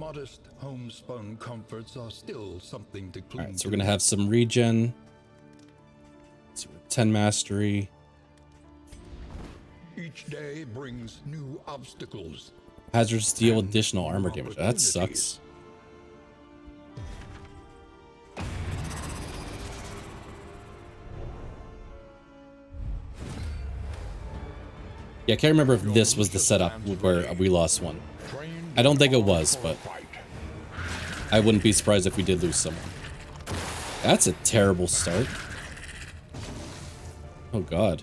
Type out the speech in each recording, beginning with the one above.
modest homespun comforts are still something to cling All right, so to. we're gonna have some regen. So 10 mastery. Each day brings new obstacles. Hazards deal And additional armor new damage. That sucks. Yeah, I can't remember if this was the setup where we lost one. I don't think it was, but I wouldn't be surprised if we did lose someone. That's a terrible start. Oh god.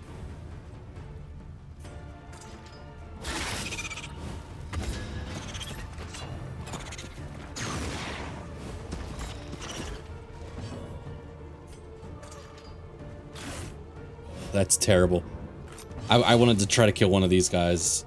That's terrible. I wanted to try to kill one of these guys.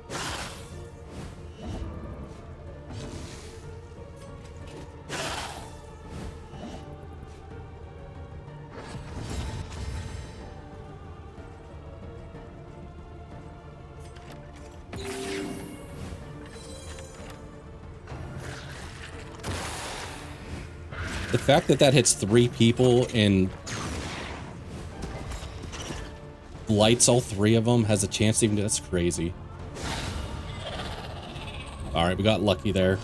The fact that that hits 3 people and lights all 3 of them, has a chance to even do, that's crazy. All right, we got lucky there.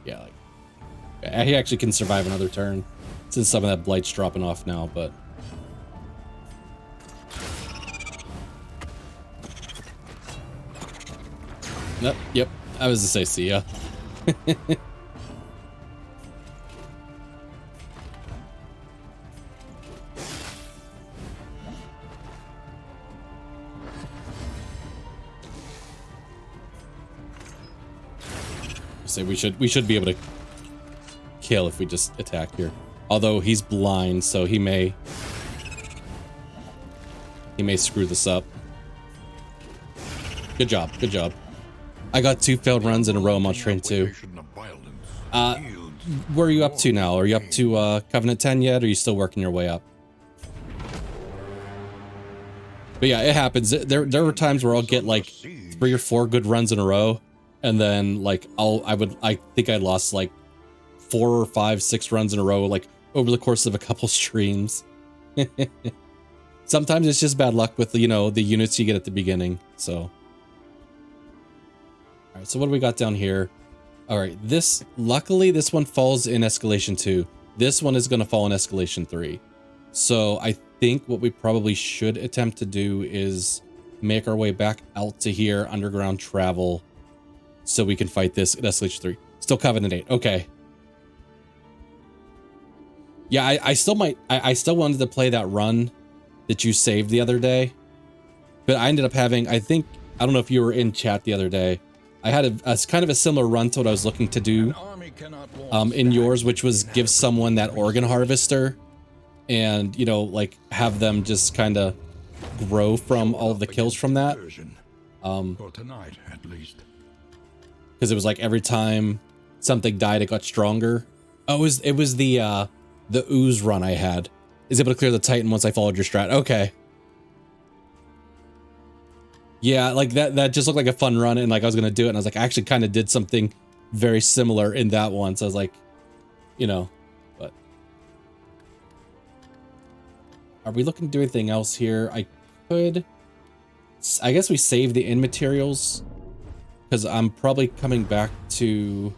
Yeah, like, he actually can survive another turn since some of that blight's dropping off now, but nope, yep, I was to say see ya. So we should be able to kill if we just attack here. Although he's blind, so he may screw this up. Good job, good job. I got 2 failed runs in a row on train 2. Where are you up to now? Are you up to Covenant 10 yet, or are you still working your way up? But yeah, it happens. There were times where I'll get like 3 or 4 good runs in a row, and then like I think I lost like 4 or 5, 6 runs in a row, like over the course of a couple streams. Sometimes it's just bad luck with, you know, the units you get at the beginning. So, all right. So what do we got down here? All right. Luckily this one falls in Escalation 2. This one is going to fall in Escalation 3. So I think what we probably should attempt to do is make our way back out to here, underground travel, so we can fight this at Escalation 3. Still Covenant 8. Okay. Yeah, I still might. I still wanted to play that run that you saved the other day, but I ended up having. I don't know if you were in chat the other day. I had a kind of a similar run to what I was looking to do in yours, which was give someone that organ harvester, and you know, like have them just kind of grow from all of the kills from that. For tonight, at least. Because it was like every time something died, it got stronger. Oh, it was the ooze run I had. Is able to clear the Titan once I followed your strat. Okay. Yeah, like that just looked like a fun run, and like I was gonna do it, and I was like, I actually kind of did something very similar in that one. So I was like, you know, but are we looking to do anything else here? I guess we save the in materials, because I'm probably coming back to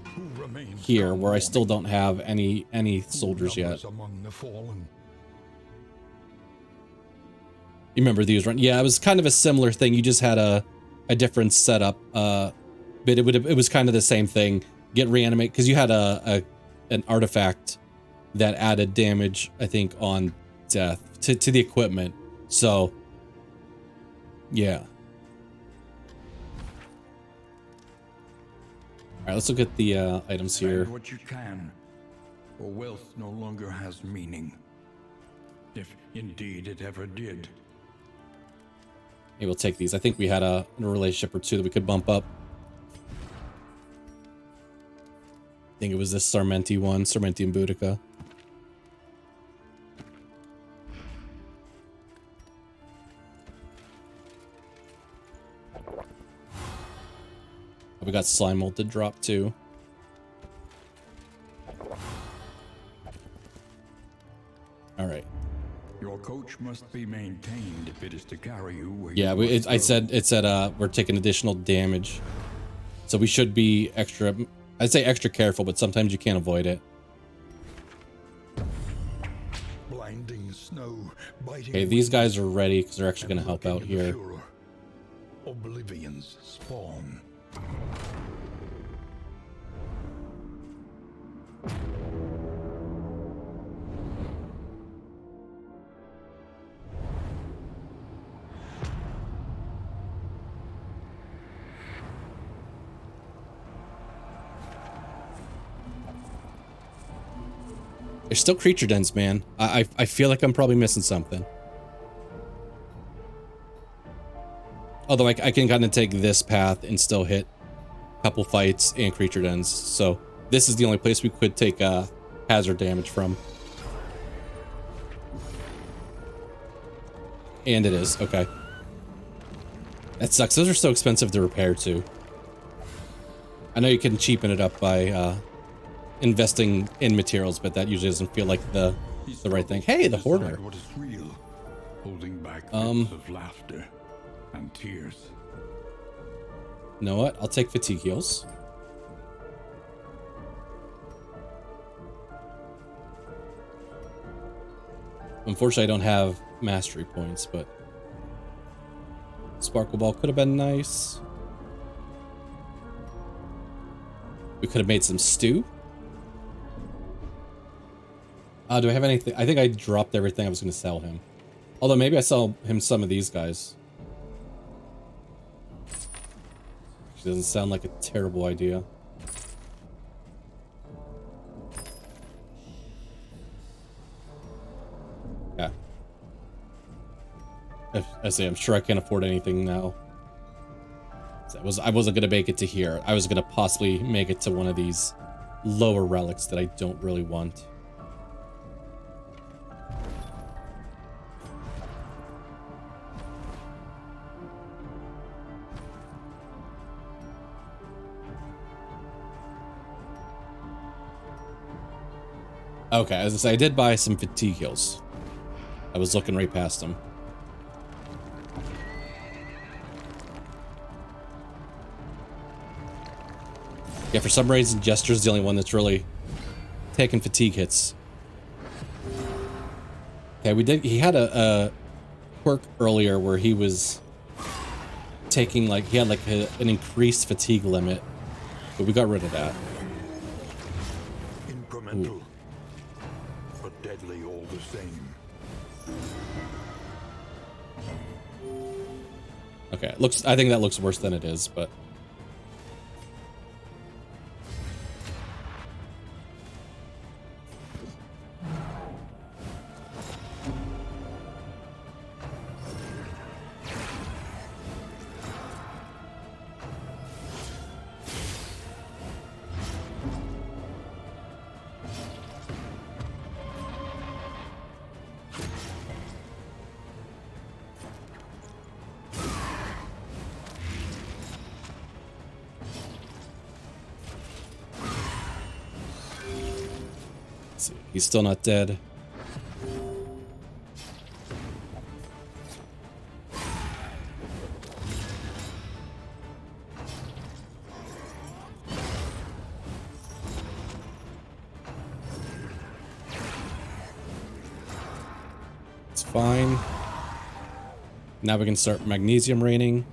here where I still don't have any soldiers yet. You remember these run? Yeah, it was kind of a similar thing. You just had a different setup, but it was kind of the same thing. Get reanimate, because you had an artifact that added damage, I think, on death to the equipment. So yeah. All right, let's look at the items here. Spend what you can, for wealth no longer has meaning, if indeed it ever did. Maybe we'll take these. I think we had a relationship or two that we could bump up. I think it was this Sarmenti one, Sarmenti and Boudica. We got slime mold to drop too. All right. Your coach must be maintained if it is to carry you where Yeah, you must it go. said we're taking additional damage, so we should be extra. I'd say extra careful, but sometimes you can't avoid it. Blinding snow, biting Okay, these guys are ready because they're actually going to help out here. Oblivion's spawn. There's still creature dens, man. I feel like I'm probably missing something. Although I can kind of take this path and still hit a couple fights and creature dens. So this is the only place we could take hazard damage from. And it is. Okay. That sucks. Those are so expensive to repair too. I know you can cheapen it up by investing in materials, but that usually doesn't feel like the right thing. Hey, the hoarder. What is real, holding back fits of laughter and tears. You know what? I'll take fatigue heals. Unfortunately, I don't have mastery points, but Sparkle Ball could have been nice. We could have made some stew. Do I have anything? I think I dropped everything I was going to sell him. Although maybe I sell him some of these guys. Which doesn't sound like a terrible idea. Yeah. I say, I'm sure I can't afford anything now. I wasn't going to make it to here. I was going to possibly make it to one of these lower relics that I don't really want. Okay, as I say, I did buy some fatigue heals. I was looking right past them. Yeah, for some reason, Jester's the only one that's really taking fatigue hits. Okay, he had a quirk earlier where he was taking, like, he had like an increased fatigue limit, but we got rid of that. Incremental, but deadly all the same. Okay, I think that looks worse than it is, but he's still not dead. It's fine. Now we can start magnesium raining.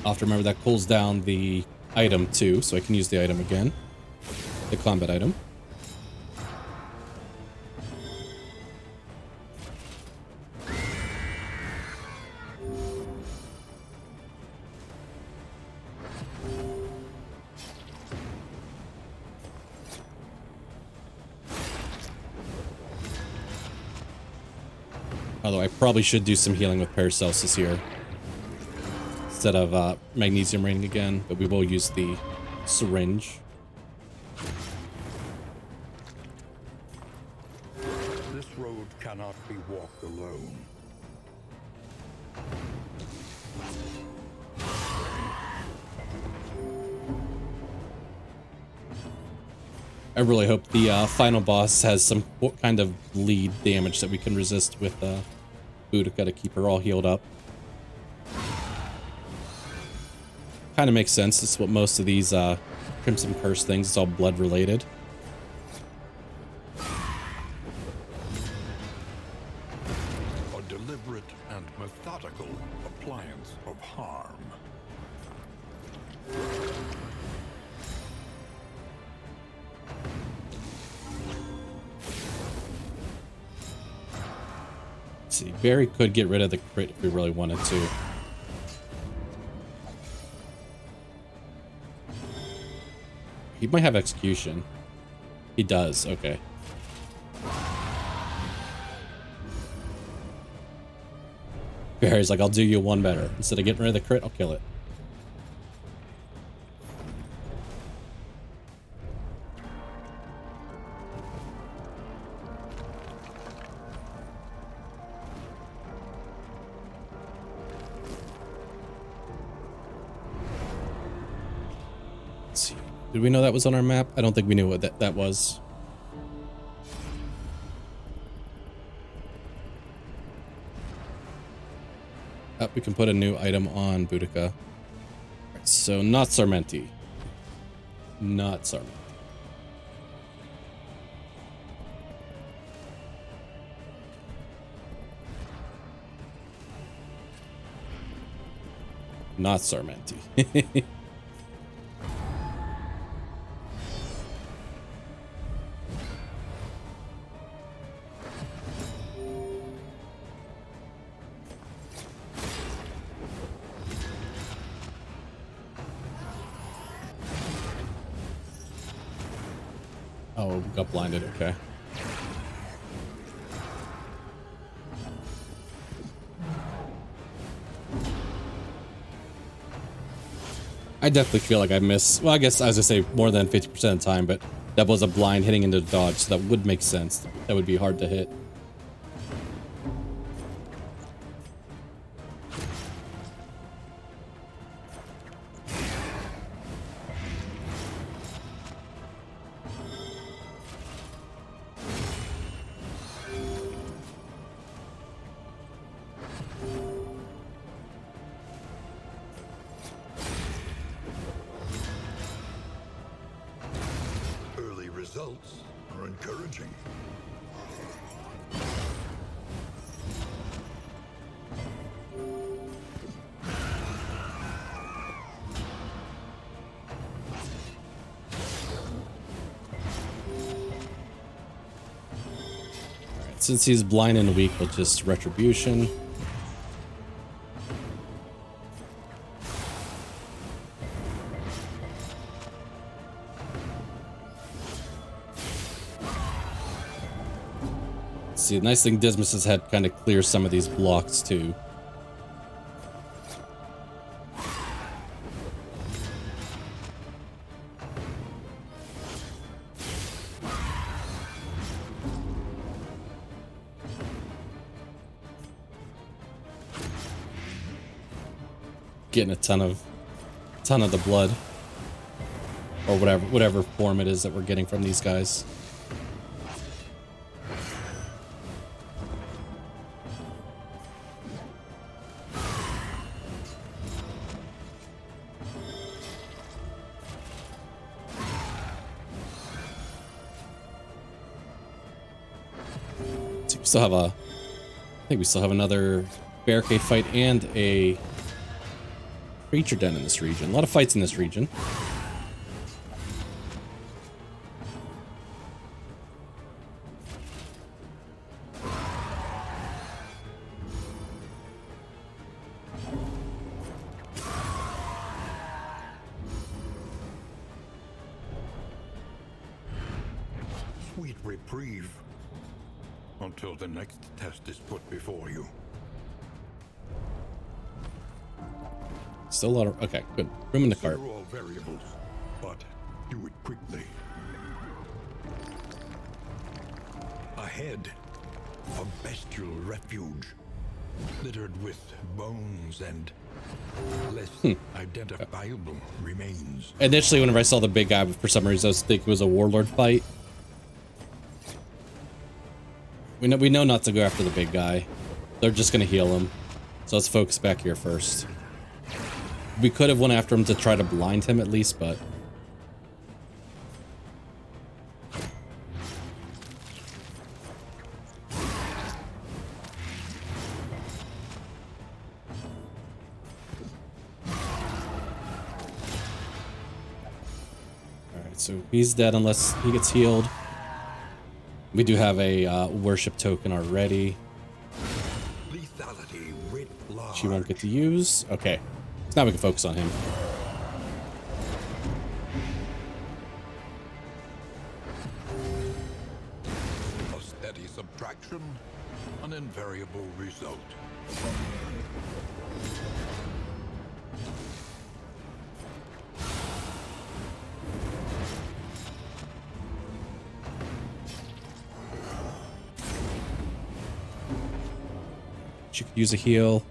I'll have to remember that cools down the item too, so I can use the item again. The combat item. Although I probably should do some healing with Paracelsus here instead of magnesium ring again, but we will use the syringe. This road cannot be walked alone. I really hope the final boss has some kind of bleed damage that we can resist with Boudica to keep her all healed up. Kind of makes sense. It's what most of these Crimson Curse things, it's all blood related. A deliberate and methodical appliance of harm. Let's see, Barry could get rid of the crit if we really wanted to. He might have execution. He does, okay. Barry's like, I'll do you one better. Instead of getting rid of the crit, I'll kill it. Let's see. Did we know that was on our map? I don't think we knew what that was. We can put a new item on Boudica. Right, so not Sarmenti. Not Sarmenti. Not Sarmenti. Oh, we got blinded, okay. I definitely feel like I miss, well, I guess, as I say, more than 50% of the time, but that was a blind hitting into the dodge, so that would make sense. That would be hard to hit. Results are encouraging. Alright, since he's blind and weak, we'll just Retribution. See, the nice thing Dismas's head kind of clears some of these blocks too. Getting a ton of the blood, or whatever form it is that we're getting from these guys. Still have I think we still have another barricade fight and a creature den in this region. A lot of fights in this region. Sweet reprieve. until the next test is put before you. Still a lot of... Okay, good. Room in the cart. Consider all variables, but do it quickly. Ahead, a bestial refuge, littered with bones and less identifiable remains. Initially, whenever I saw the big guy, for some reason, I was thinking it was a warlord fight. We know not to go after the big guy. They're just going to heal him. So let's focus back here first. We could have went after him to try to blind him at least, but... Alright, so he's dead unless he gets healed. We do have a worship token already. Lethality writ large. She won't get to use. Okay. So now we can focus on him. A steady subtraction, an invariable result. She could use a heal.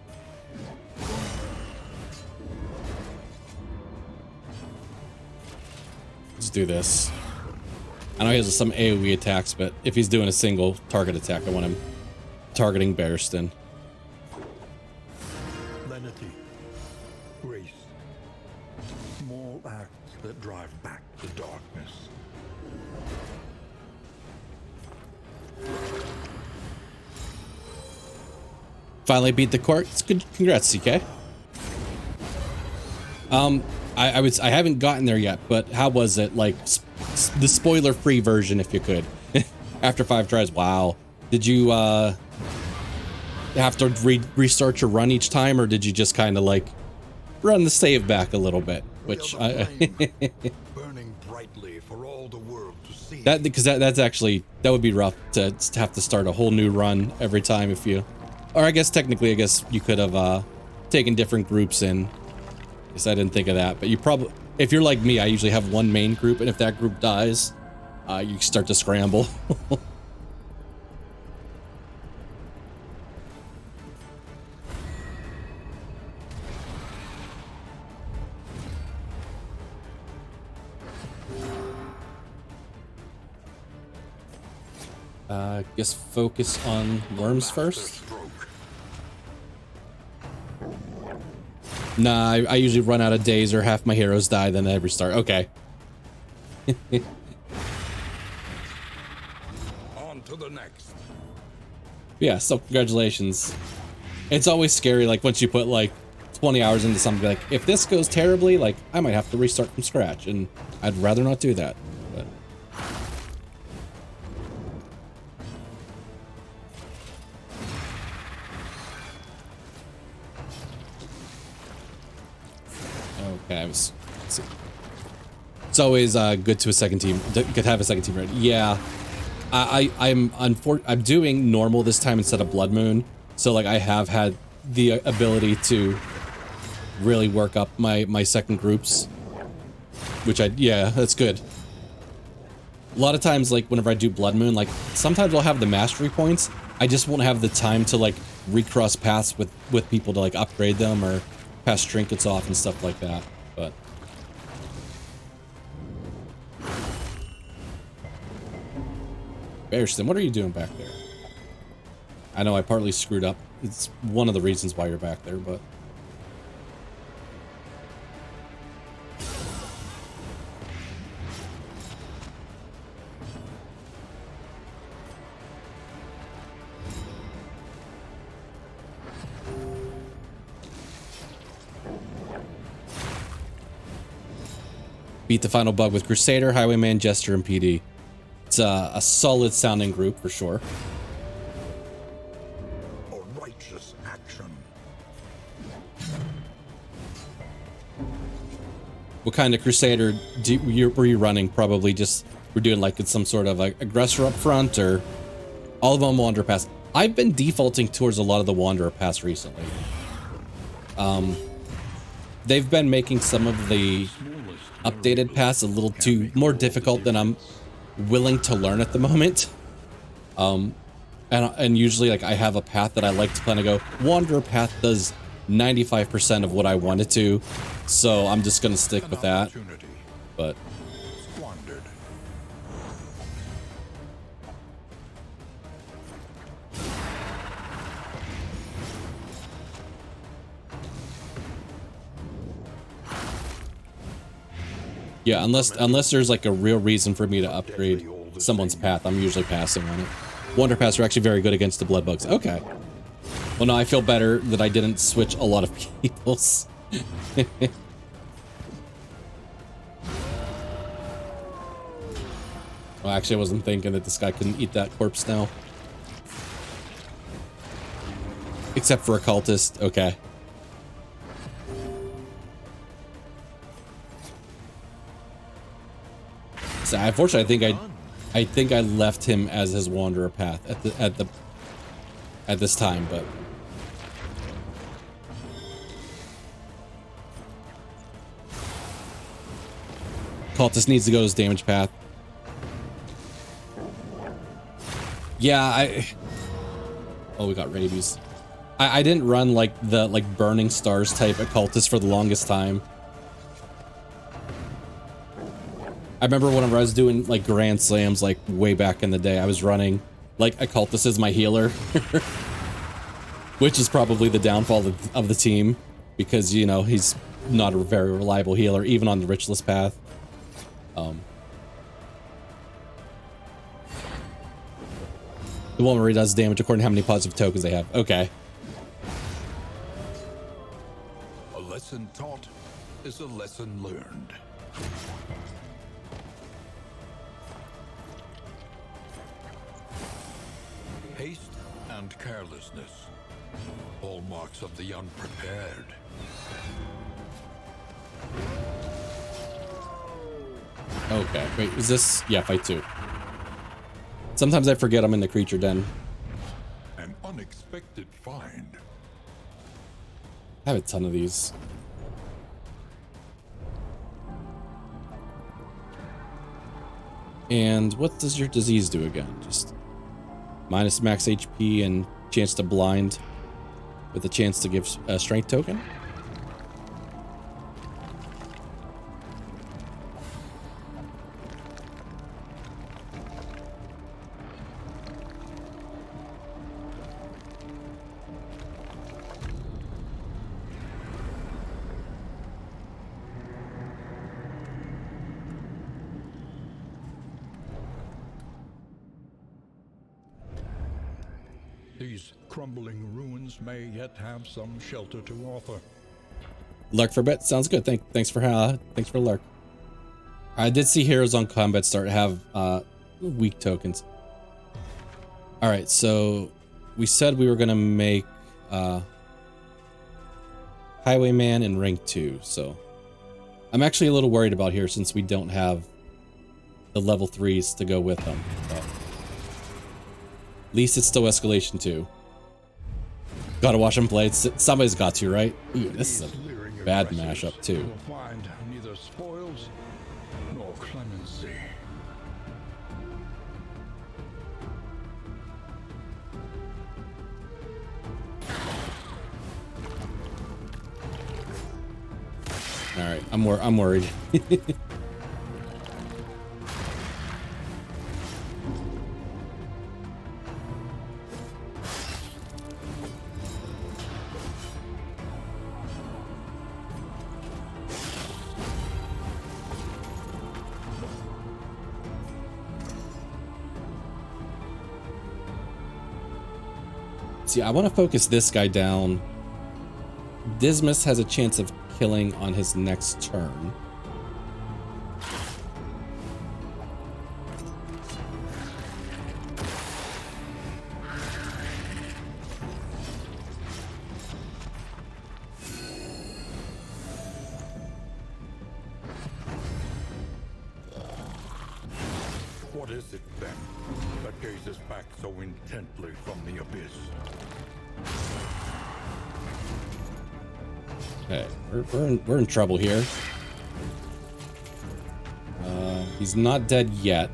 Let's do this. I know he has some AoE attacks, but if he's doing a single target attack, I want him targeting Barristan. Lenity, grace, small acts that drive back the darkness. Finally beat the court. It's good. Congrats, CK. I haven't gotten there yet, but how was it? Like the spoiler-free version, if you could. After 5 tries. Wow. Did you have to restart your run each time, or did you just kind of like run the save back a little bit? Which Burning brightly for all the world to see. That's actually, that would be rough to have to start a whole new run every time if you. Or I guess technically, you could have taken different groups in. I guess I didn't think of that, but you probably, if you're like me, I usually have one main group, and if that group dies, you start to scramble. Guess focus on worms first. Nah, I usually run out of days or half my heroes die, then I restart. Okay. On to the next. Yeah, so congratulations. It's always scary, like, once you put, like, 20 hours into something, like, if this goes terribly, like, I might have to restart from scratch, and I'd rather not do that. But... Okay, it's always good to a second team. Good to have a second team ready. Yeah, I'm doing normal this time instead of Blood Moon, so like I have had the ability to really work up my second groups, which yeah, that's good. A lot of times, like whenever I do Blood Moon, like sometimes I'll have the mastery points. I just won't have the time to like recross paths with people to like upgrade them or pass trinkets off and stuff like that. But Barristan, what are you doing back there? I know I partly screwed up. It's one of the reasons why you're back there, but beat the final bug with Crusader, Highwayman, Jester, and PD. It's a solid sounding group for sure. A righteous action. What kind of Crusader were you running? Probably just we're doing like it's some sort of like aggressor up front, or All of them Wanderer Pass. I've been defaulting towards a lot of the Wanderer Pass recently. They've been making some of the updated pass a little too more difficult than I'm willing to learn at the moment. And usually, like, I have a path that I like to plan to go. Wanderer Path does 95% of what I wanted to, so I'm just gonna stick with that. But Squandered. yeah, unless there's like a real reason for me to upgrade someone's path, I'm usually passing on it. Wanderer Paths are actually very good against the blood bugs. Okay. Well, now I feel better that I didn't switch a lot of people's. Well, actually, I wasn't thinking that this guy couldn't eat that corpse now. Except for a cultist. Okay. So unfortunately, I think I left him as his Wanderer Path at this time, but cultist needs to go his damage path. Yeah, oh, we got rabies. I didn't run like the burning stars type occultist for the longest time. I remember when I was doing like Grand Slams like way back in the day, I was running like occultist as my healer. Which is probably the downfall of the team, because, you know, he's not a very reliable healer, even on the Richless path. The one where he does damage according to how many positive tokens they have. Okay. A lesson taught is a lesson learned. Haste and carelessness, hallmarks of the unprepared. Okay, wait, is this? Yeah, fight 2. Sometimes I forget I'm in the creature den. An unexpected find. I have a ton of these. And what does your disease do again? Just minus max HP and chance to blind with a chance to give a strength token? These crumbling ruins may yet have some shelter to offer. Lurk for a bit. Sounds good. Thanks for lurk. I did see heroes on combat start have weak tokens. All right, so we said we were gonna make Highwayman in rank 2. So I'm actually a little worried about here since we don't have the level 3s to go with them. But at least it's still Escalation 2. Gotta watch them play. Somebody's got to, right? Ooh, this is a bad mashup too. Will find neither spoils nor clemency. All right, I'm worried. See, I want to focus this guy down. Dismas has a chance of killing on his next turn. What is it then that gazes back so intently from the abyss? Okay, we're in trouble here. He's not dead yet.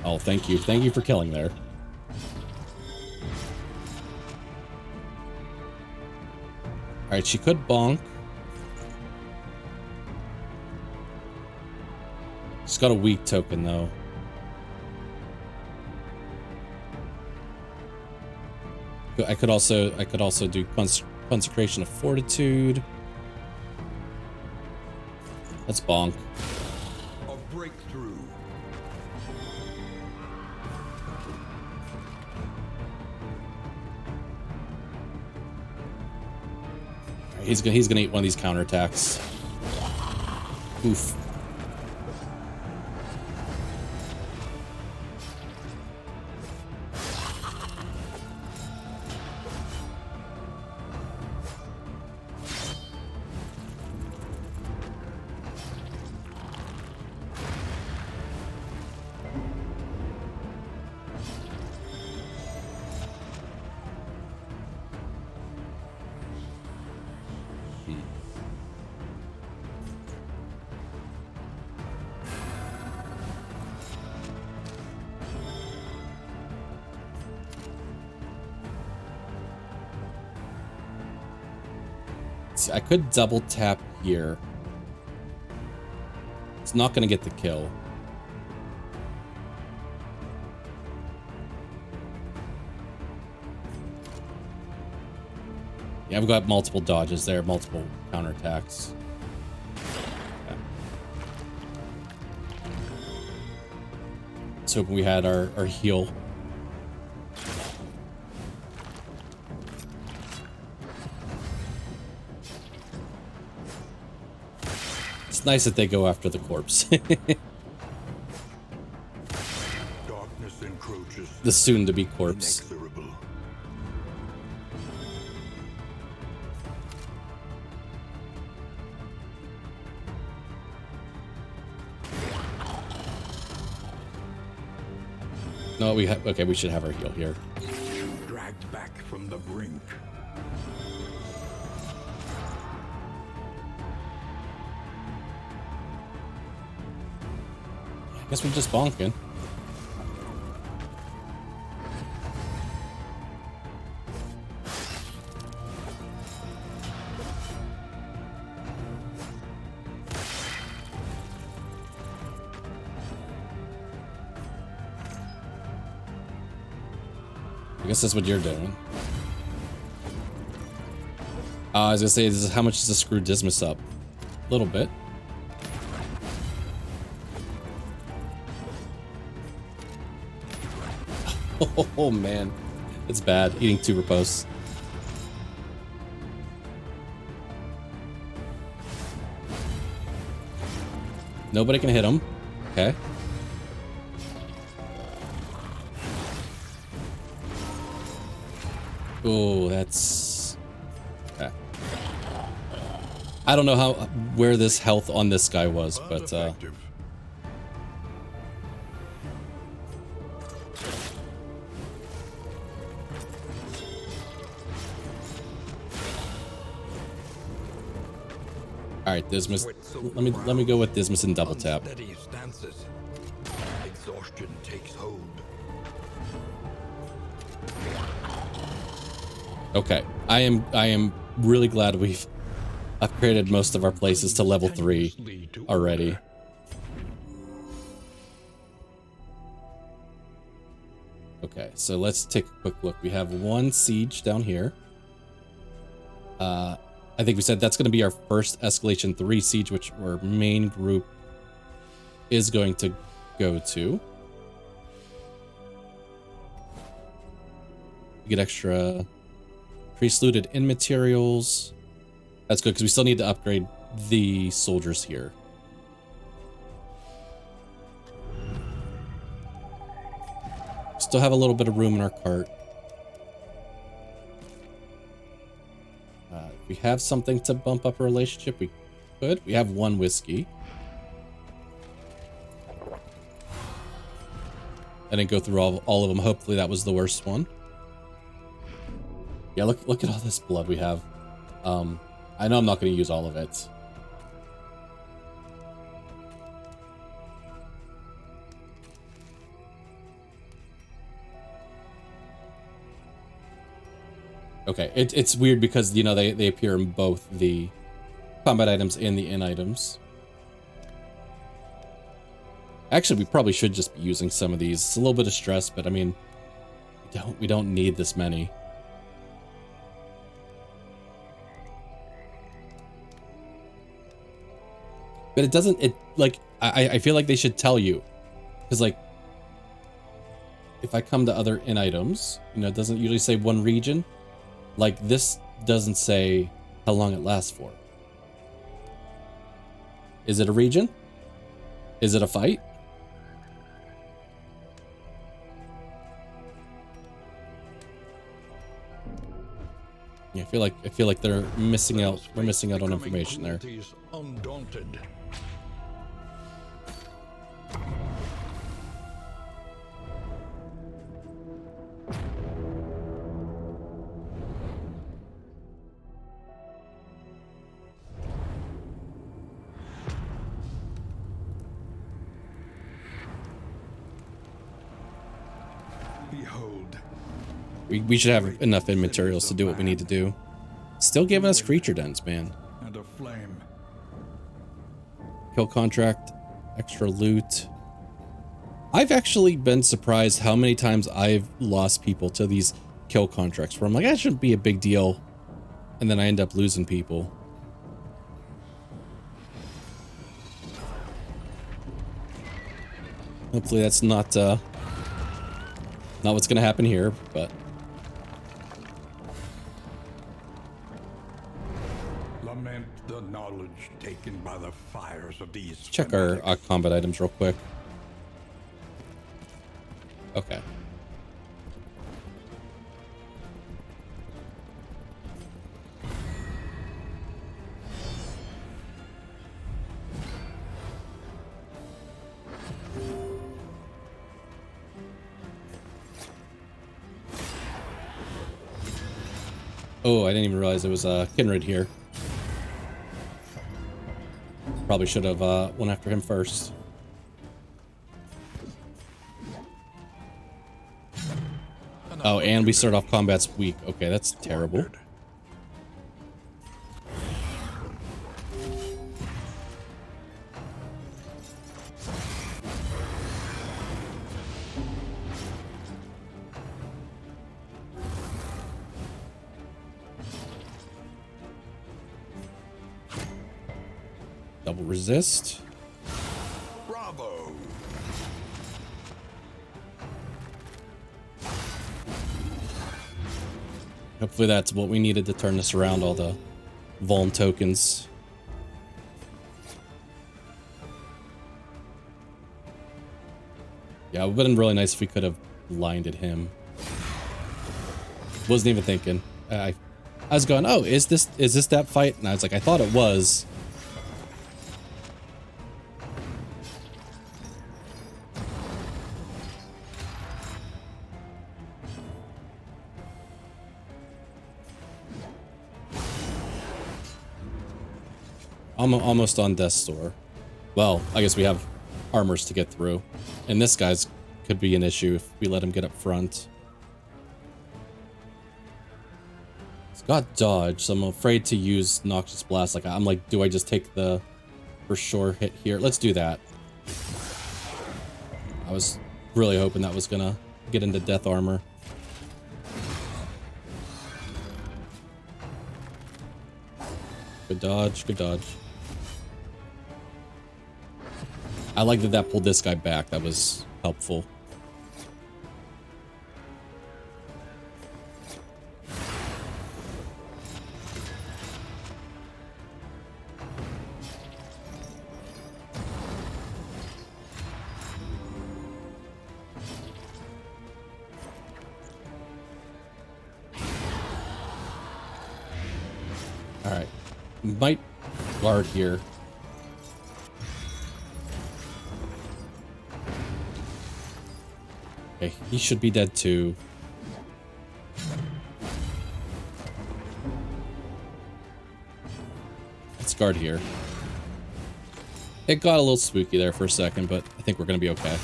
Oh, thank you. Thank you for killing there. Alright, she could bonk. She's got a weak token though. I could also do Consecration of Fortitude. Let's bonk. A breakthrough. He's gonna eat one of these counterattacks. Oof. I could double tap here. It's not going to get the kill. Yeah, I've got multiple dodges there, multiple counterattacks. Okay. Let's hope we had our heal. It's nice that they go after the corpse. Darkness encroaches. The soon-to-be corpse. Inexorable. No, we have. Okay, we should have our heal here. Dragged back from the brink. I guess we're just bonking. I guess that's what you're doing. I was gonna say, this is how much does this screw Dismas up? A little bit. Oh man, it's bad eating two riposts. Nobody can hit him. Okay. Oh, that's... Okay. I don't know where this health on this guy was, but all right, Dismas. Let me go with Dismas and double tap. Unsteady stances. Exhaustion takes hold. Okay, I am really glad we've upgraded most of our places to level 3 already. Okay, so let's take a quick look. We have one siege down here. I think we said that's going to be our first Escalation 3 siege, which our main group is going to go to. We get extra priest-looted in materials. That's good, because we still need to upgrade the soldiers here. still have a little bit of room in our cart. If we have something to bump up a relationship, we could. We have 1 whiskey. I didn't go through all of them. Hopefully that was the worst one. Yeah, look at all this blood we have. I know I'm not going to use all of it. Okay, it's weird because, you know, they appear in both the combat items and the in items. Actually, we probably should just be using some of these. It's a little bit of stress, but I mean, we don't need this many. But it doesn't, I feel like they should tell you. Because, like, if I come to other in items, you know, it doesn't usually say 1 region. Like, this doesn't say how long it lasts for. Is it a region? Is it a fight? Yeah, I feel like they're missing out. We're missing out on information there. Undaunted. Behold. We should have enough in materials to do what we need to do. Still giving us creature dens, man. And a flame. Kill contract, extra loot. I've actually been surprised how many times I've lost people to these kill contracts where I'm like, that shouldn't be a big deal. And then I end up losing people. Hopefully that's not what's gonna happen here, but Lament the knowledge taken by the fires of these. check our combat items real quick. Okay. Oh, I didn't even realize there was a Kinrid here. Probably should have went after him first. Oh, and we start off combat's weak. Okay, that's terrible. Double resist. Bravo. Hopefully that's what we needed to turn this around, all the Vuln tokens. Yeah, it would have been really nice if we could have blinded him. Wasn't even thinking. I was going, oh, is this that fight? And I was like, I thought it was. I'm almost on death's door. Well, I guess we have armors to get through. And this guy's could be an issue if we let him get up front. He's got dodge, so I'm afraid to use Noxious Blast. Like, I'm like, do I just take the for sure hit here? Let's do that. I was really hoping that was gonna get into death armor. Good dodge, good dodge. I like that that pulled this guy back. That was helpful. Might guard here. Okay, he should be dead too. Let's guard here. It got a little spooky there for a second, but I think we're gonna be okay.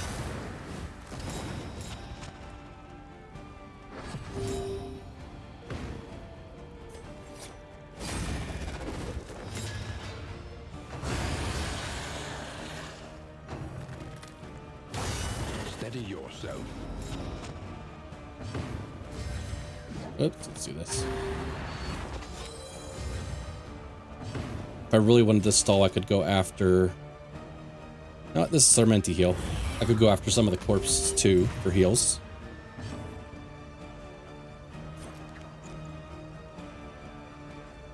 Steady yourself. Oops, let's do this. If I really wanted to stall, I could go after... No, this is our meant to heal. I could go after some of the corpses too for heals.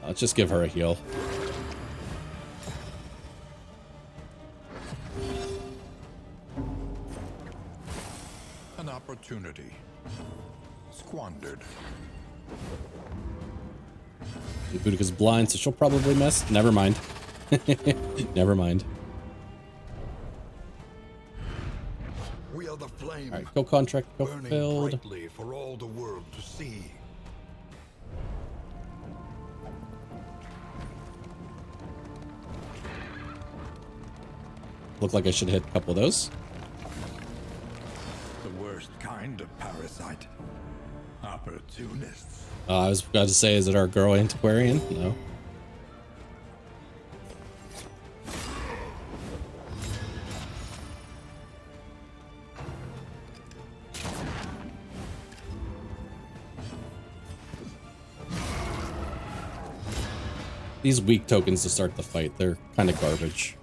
Let's just give her a heal. An opportunity. Squandered. Boudica's blind, so she'll probably miss. Never mind. Never mind. We are the flame. Alright, go contract, go Burning filled. brightly for all the world to see. Look like I should hit a couple of those. The worst kind of parasite. Opportunists. I was about to say, is it our girl antiquarian? No. These weak tokens to start the fight, they're kind of garbage.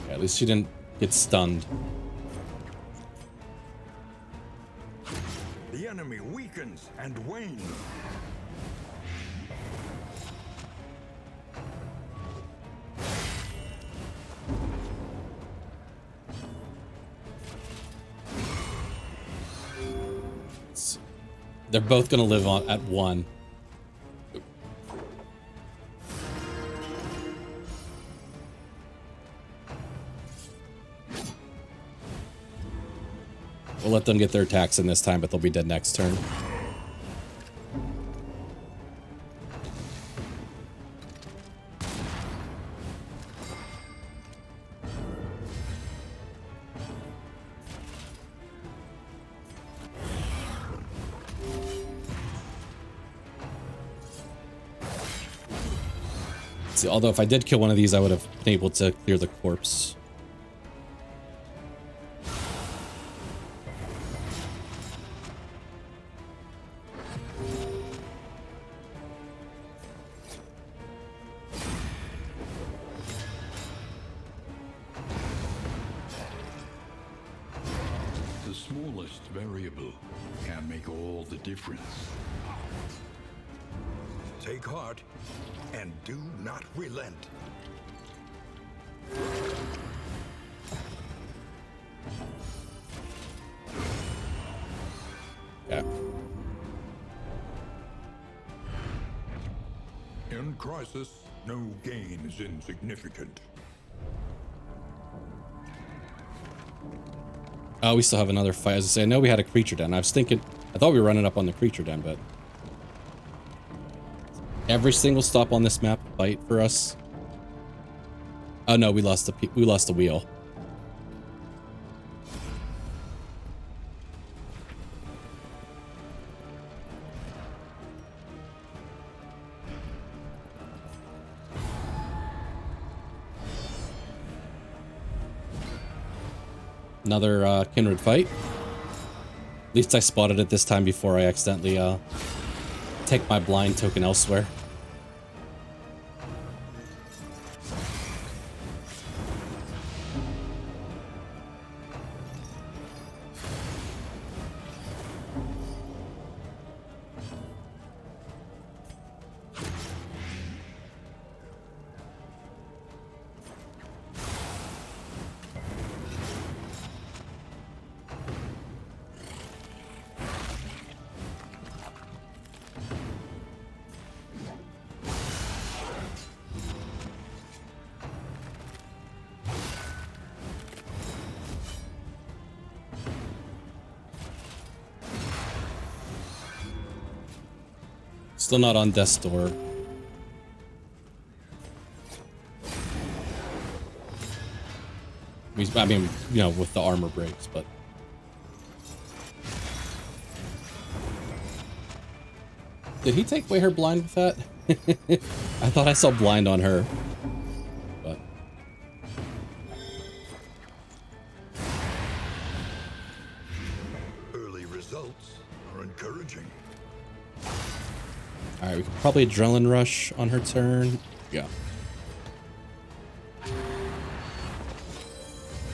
Yeah, at least she didn't get stunned. The enemy weakens and wanes. They're both gonna live on at one. We'll let them get their attacks in this time, but they'll be dead next turn. See, although if I did kill one of these, I would have been able to clear the corpse. The smallest variable can make all the difference. Take heart and do not relent. Yeah. In crisis, no gain is insignificant. Oh, we still have another fight. As I say, I know we had a creature den. I was thinking, I thought we were running up on the creature den, but every single stop on this map fight for us. Oh no, we lost the wheel. Another kindred fight. At least I spotted it this time before I accidentally take my blind token elsewhere. Still not on death's door. I mean, you know, with the armor breaks, but... Did he take away her blind with that? I thought I saw blind on her. But... Early results are encouraging. Alright, we can probably adrenaline rush on her turn. Yeah.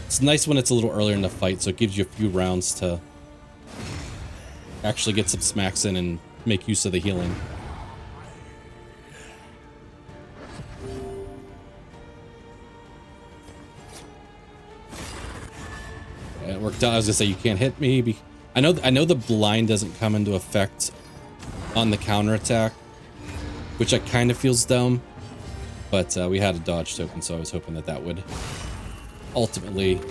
It's nice when it's a little earlier in the fight, so it gives you a few rounds to actually get some smacks in and make use of the healing. Yeah, it worked out. I was gonna say you can't hit me. I know the blind doesn't come into effect on the counterattack, which I kind of feels dumb, but we had a dodge token, so I was hoping that that would ultimately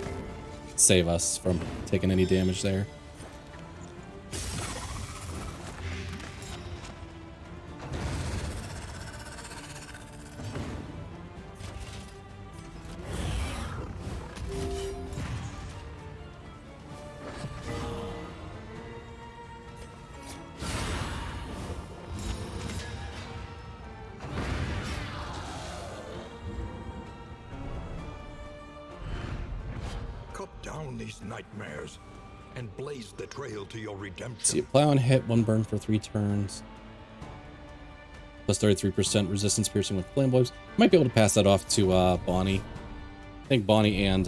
save us from taking any damage there. Down these nightmares and blaze the trail to your redemption. See, apply on hit, 1 burn for 3 turns. Plus 33% resistance piercing with flame blows. Might be able to pass that off to Bonnie. I think Bonnie and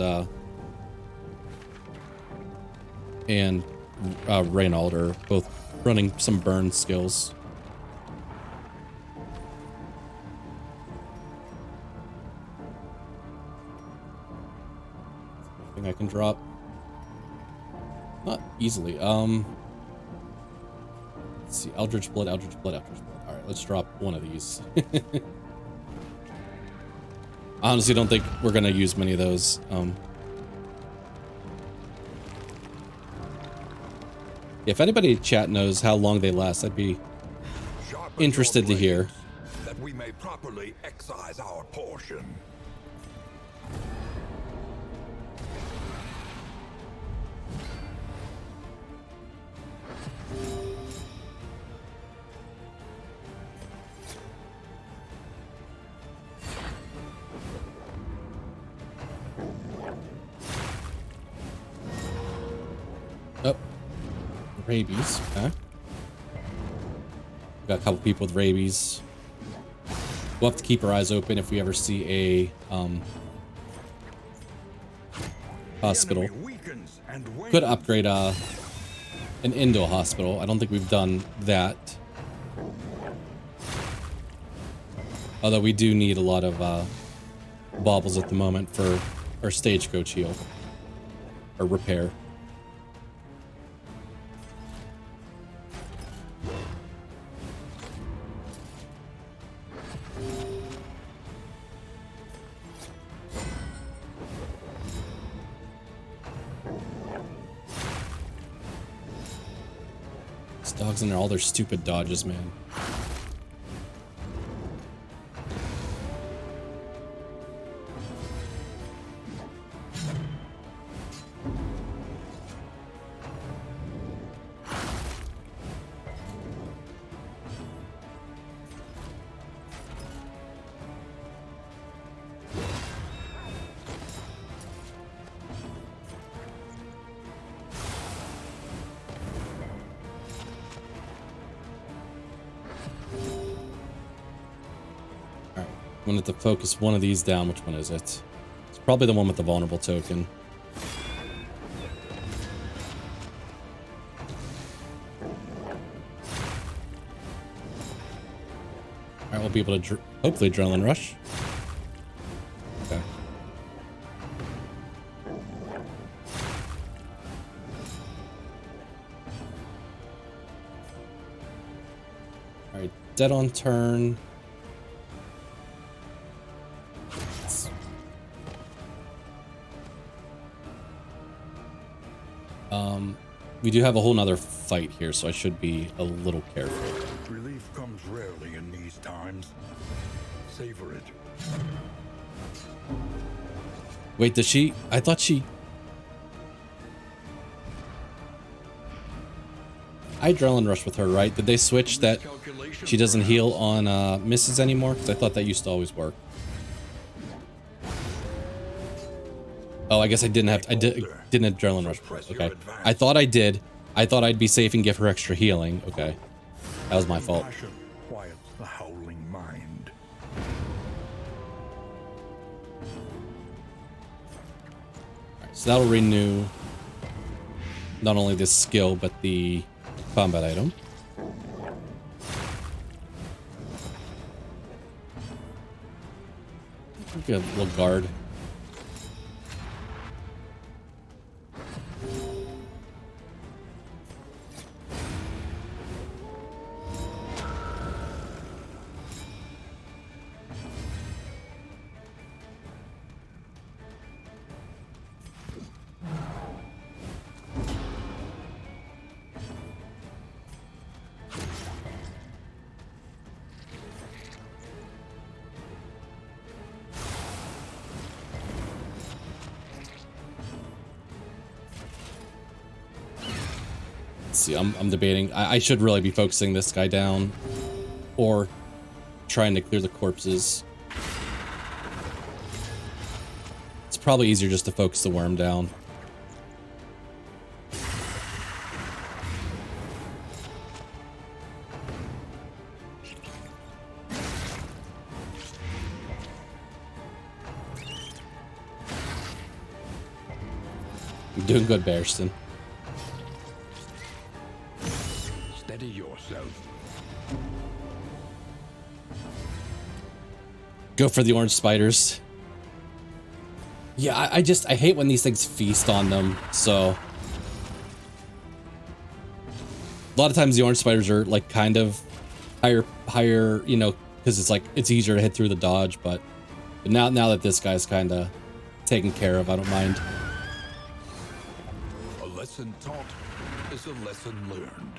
Reynald are both running some burn skills. I can drop not easily. Let's see, Eldritch Blood, Eldritch Blood, Eldritch Blood. All right, let's drop one of these. I honestly don't think we're gonna use many of those. If anybody in chat knows how long they last, I'd be interested to hear. That we may properly excise our portion. Oh, rabies. Okay. We've got a couple people with rabies. We'll have to keep our eyes open if we ever see a hospital. Could upgrade an into a hospital. I don't think we've done that. Although we do need a lot of baubles at the moment for our stagecoach heal or repair. These dogs in there, all their stupid dodges, man. I'm gonna have to focus one of these down. Which one is it? It's probably the one with the vulnerable token. Alright, we'll be able to hopefully adrenaline rush. Okay. Alright, dead on turn. We do have a whole nother fight here, so I should be a little careful. Relief comes comes rarely in these times. Savor it. Wait, does she? I thought she... I adrenaline rush with her, right? Did they switch that she doesn't heal on misses anymore? Because I thought that used to always work. Oh, I guess I didn't have... didn't adrenaline rush. Okay. I thought I did. I thought I'd be safe and give her extra healing. Okay. That was my fault. Passion quiets the howling mind. Alright, so that'll renew not only this skill, but the combat item. Get a little guard. See, I'm debating. I should really be focusing this guy down or trying to clear the corpses. It's probably easier just to focus the worm down. You're doing good, Bearston. Steady yourself. Go for the orange spiders. Yeah, I hate when these things feast on them, so... A lot of times the orange spiders are, like, kind of higher, you know, because it's, like, it's easier to hit through the dodge, but now that this guy's kind of taken care of, I don't mind. A lesson taught is a lesson learned.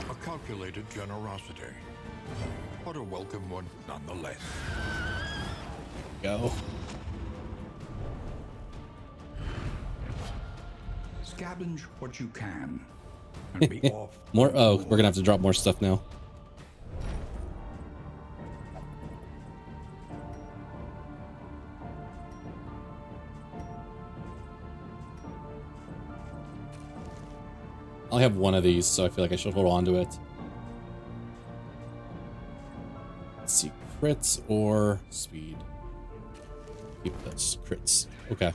A calculated generosity, but a welcome one nonetheless. Go. Scavenge what you can and be off. More. Oh, we're gonna have to drop more stuff now. I only have one of these, so I feel like I should hold on to it. Let's see, crits or speed. Keep those crits. Okay.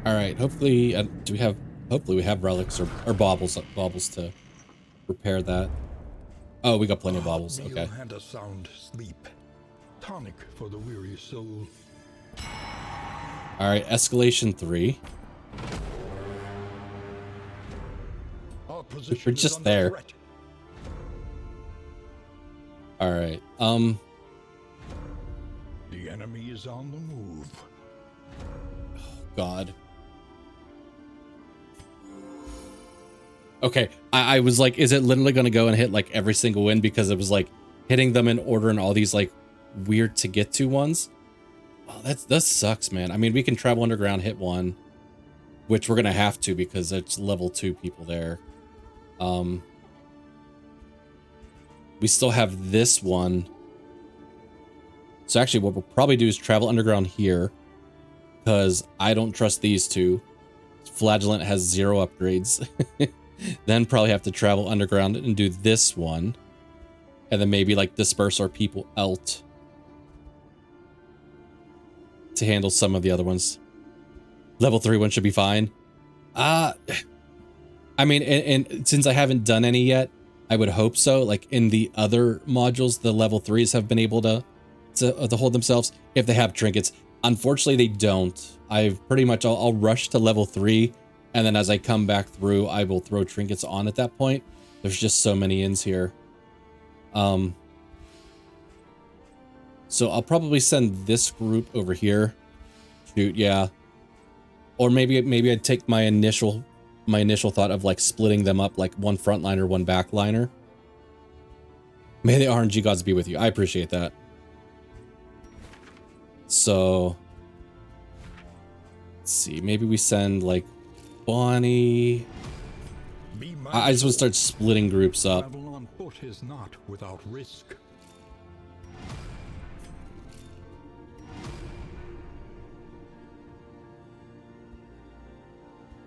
All right. Hopefully, do we have? Hopefully, we have relics or baubles to repair that. Oh, we got plenty of baubles. Okay. And a sound sleep, tonic for the weary soul. All right. Escalation 3. Our position We're is just under there. threat. All right. The enemy is on the move. God. Okay, I was like, is it literally going to go and hit like every single win because it was like hitting them in order and all these like weird to get to ones? Oh, that sucks, man. I mean, we can travel underground, hit one, which we're going to have to because it's level 2 people there. We still have this one. So actually what we'll probably do is travel underground here because I don't trust these two. Flagellant has 0 upgrades. Then probably have to travel underground and do this one. And then maybe like disperse our people out to handle some of the other ones. Level 3 one should be fine. I mean, and since I haven't done any yet, I would hope so. Like in the other modules, the level 3s have been able to hold themselves if they have trinkets. Unfortunately, they don't. I've pretty much, I'll rush to level 3, and then as I come back through, I will throw trinkets on at that point. There's just so many inns here. So I'll probably send this group over here. Shoot, yeah. Or maybe I'd take my initial thought of like splitting them up, like one frontliner, one backliner. May the RNG gods be with you. I appreciate that. So let's see. Maybe we send like Bonnie. I just want to start splitting groups up. Travel on foot is not without risk.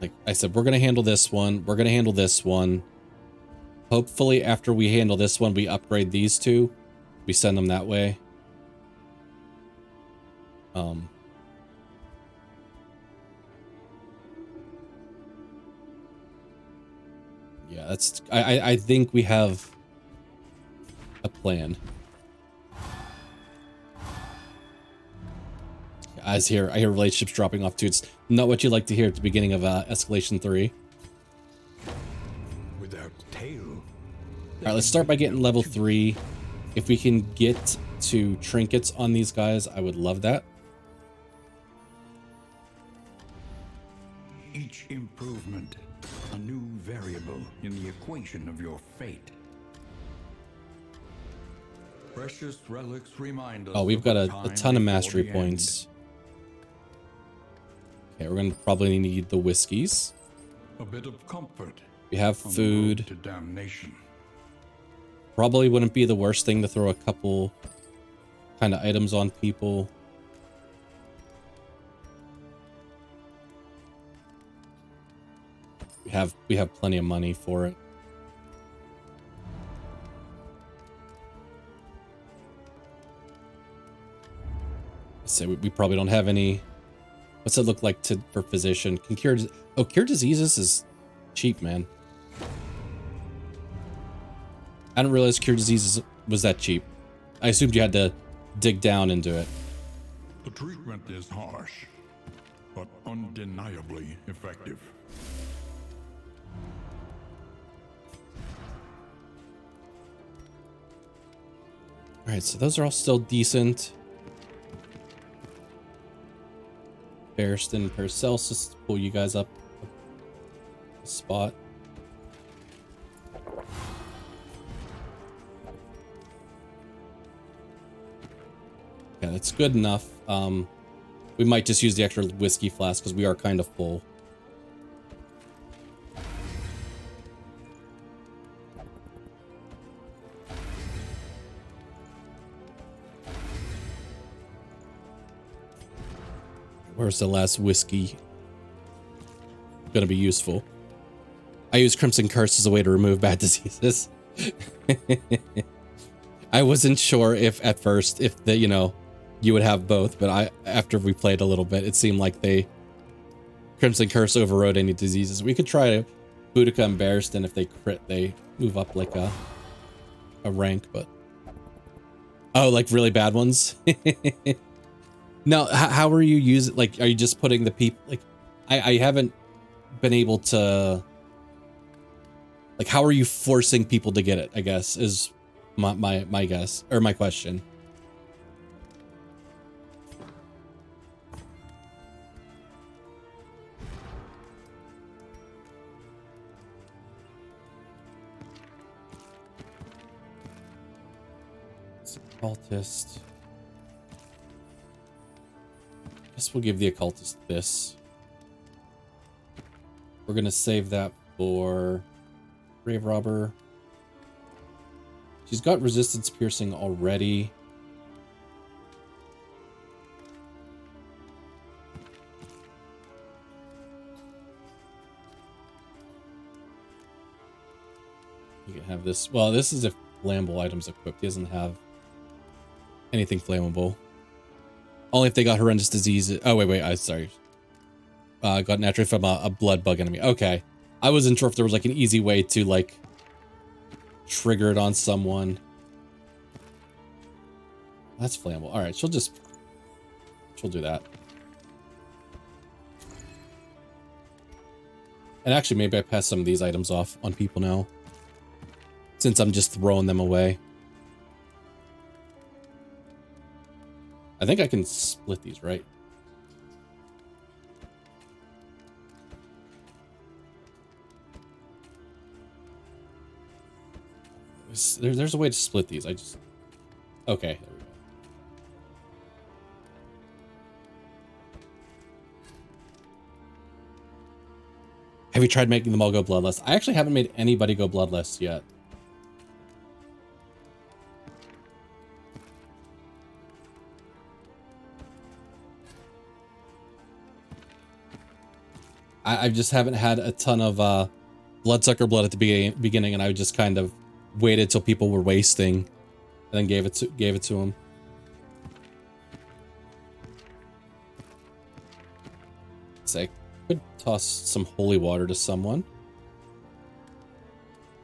Like I said, we're going to handle this one. We're going to handle this one. Hopefully after we handle this one, we upgrade these two. We send them that way. Yeah, that's, I think we have a plan. I hear relationships dropping off too. It's not what you like to hear at the beginning of Escalation 3. Without tail. All right, let's start by getting level 3. If we can get to trinkets on these guys, I would love that. Each improvement, a new variable in the equation of your fate. Precious relics remind us. Oh, we've got a time ton of before mastery the points. Okay, we're gonna probably need the whiskeys. end. A bit of comfort. We have on the road food. to damnation. Probably wouldn't be the worst thing to throw a couple kind of items on people. We have plenty of money for it. So we probably don't have any. What's it look like for physician? Can cure? Oh, cure diseases is cheap, man. I didn't realize cure diseases was that cheap. I assumed you had to dig down into it. The treatment is harsh, but undeniably effective. All right, so those are all still decent. Barristan, Paracelsus, pull you guys up a spot. Yeah, that's good enough. We might just use the extra whiskey flask because we are kind of full. Where's the last whiskey gonna be useful? I use Crimson Curse as a way to remove bad diseases. I wasn't sure if at first if you would have both, but after we played a little bit, it seemed like Crimson Curse overrode any diseases. We could try Boudica and Barristan. If they crit, they move up like a rank, but oh, like really bad ones. Now, how are you using, like, are you just putting the people, like, I haven't been able to, like, how are you forcing people to get it, I guess, is my guess, or my question. It's a cultist. Guess we'll give the occultist this. We're gonna save that for grave robber. She's got resistance piercing already. You can have this. Well, this is if flammable items equipped. He doesn't have anything flammable. Only if they got horrendous disease. Oh, wait, sorry. Got naturally from a blood bug enemy. Okay. I wasn't sure if there was like an easy way to like trigger it on someone. That's flammable. All right, she'll do that. And actually, maybe I pass some of these items off on people now, since I'm just throwing them away. I think I can split these, right? There's a way to split these. Okay, there we go. Have you tried making them all go bloodless? I actually haven't made anybody go bloodless yet. I just haven't had a ton of bloodsucker blood at the beginning, and I just kind of waited till people were wasting, and then gave it to them. So I could toss some holy water to someone.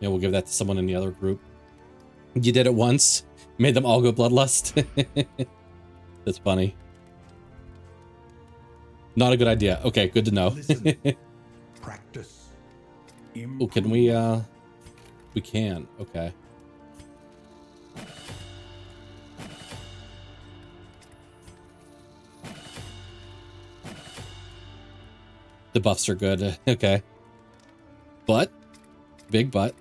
Yeah, we'll give that to someone in the other group. You did it once, made them all go bloodlust. That's funny. Not a good idea. Okay, good to know. Listen, practice. Oh, can we can. Okay. The buffs are good. Okay. Butt. Big butt.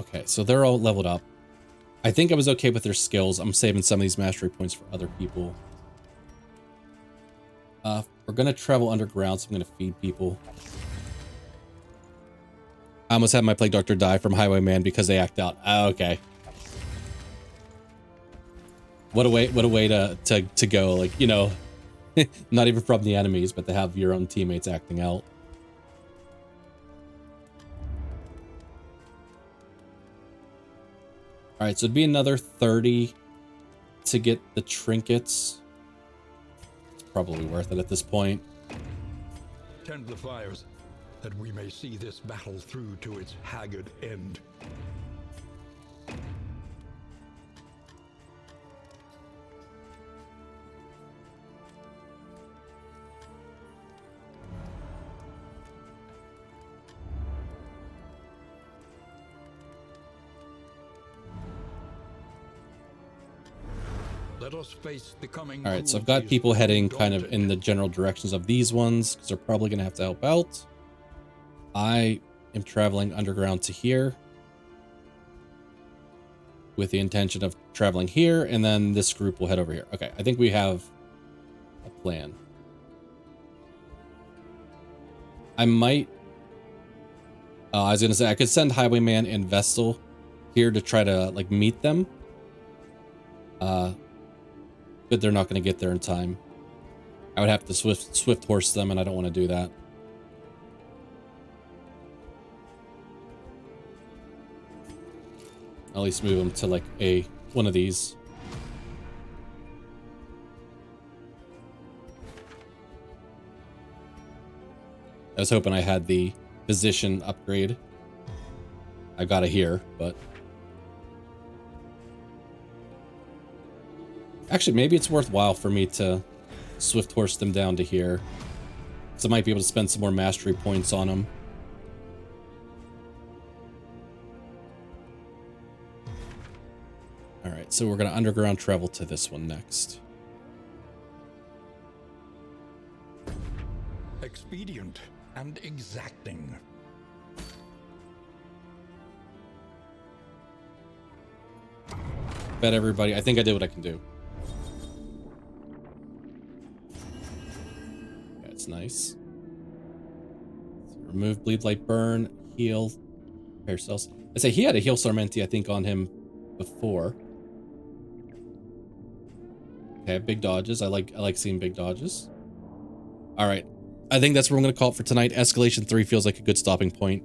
Okay, so they're all leveled up. I think I was okay with their skills. I'm saving some of these mastery points for other people. We're gonna travel underground, so I'm gonna feed people. I almost had my plague doctor die from Highwayman because they act out. Okay. What a way to go, like, you know, not even from the enemies, but to have your own teammates acting out. All right, so it'd be another 30 to get the trinkets. It's probably worth it at this point. Tend the fires, that we may see this battle through to its haggard end. Let us face the coming. All right, so I've got people heading kind of in the general directions of these ones, because they're probably going to have to help out. I am traveling underground to here with the intention of traveling here, and then this group will head over here. Okay, I think we have a plan. I might... I was going to say, I could send Highwayman and Vestal here to try to, like, meet them. But they're not going to get there in time. I would have to swift horse them, and I don't want to do that. At least move them to like one of these. I was hoping I had the position upgrade. I got it here, but actually maybe it's worthwhile for me to swift horse them down to here, so I might be able to spend some more mastery points on them. All right, so we're going to underground travel to this one next. Expedient and exacting. Bet everybody, I think I did what I can do. That's nice. So remove bleed, light, burn, heal, repair cells. I say he had a heal Sarmenti, I think, on him before. Okay, big dodges. I like seeing big dodges. All right, I think that's where I'm going to call it for tonight. Escalation 3 feels like a good stopping point.